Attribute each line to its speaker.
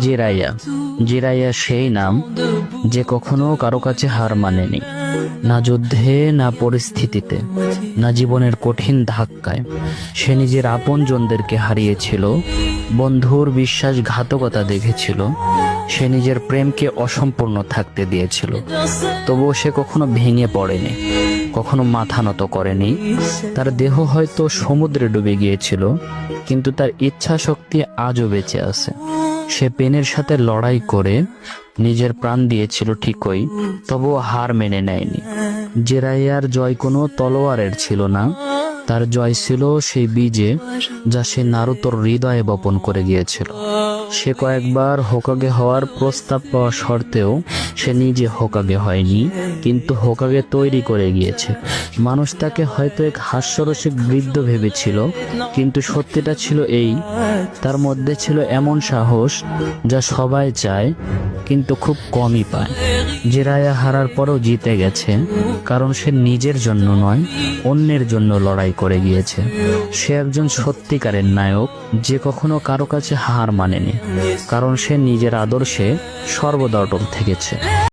Speaker 1: জিরাইয়া। জিরাইয়া সেই নাম যে কখনো কারো কাছে হার মানেনি, না যুদ্ধে, না পরিস্থিতিতে, না জীবনের কঠিন ধাক্কায়। সে নিজের আপনজনদেরকে হারিয়েছিল, বন্ধুর বিশ্বাসঘাতকতা দেখেছিল, সে নিজের প্রেমকে অসম্পূর্ণ থাকতে দিয়েছিল। তবুও সে কখনো ভেঙে পড়েনি, কখনো মাথা নত করেনি। তার দেহ হয়তো সমুদ্রে ডুবে গিয়েছিল, কিন্তু তার ইচ্ছা শক্তি আজও বেঁচে আছে। সে পেনের সাথে লড়াই করে নিজের প্রাণ দিয়েছিল ঠিকই, তবুও হার মেনে নেয়নি। জিরাইয়ার জয় কোনো তলোয়ারের ছিল না, তার জয় ছিল সেই বীজে যা সে নারুতোর হৃদয়ে বপন করে গিয়েছিল। সে কয়েকবার হোকাগে হওয়ার প্রস্তাব পাওয়া সত্ত্বেও সে নিজে হোকাগে হয়নি, কিন্তু হোকাগে তৈরি করে গিয়েছে। মানুষ তাকে হয়তো এক হাস্যরসিক বৃদ্ধ ভেবেছিল, কিন্তু সত্যিটা ছিল এই, তার মধ্যে ছিল এমন সাহস যা সবাই চায় কিন্তু খুব কমই পায়। জিরাইয়া হারার পরও জিতে গেছে, কারণ সে নিজের জন্য নয়, অন্যের জন্য লড়াই করে গিয়েছে। সে একজন সত্যিকারের নায়ক যে কখনো কারো কাছে হার মানেনি, কারণ সে নিজের আদর্শে সর্বদা অটল থেকেছে।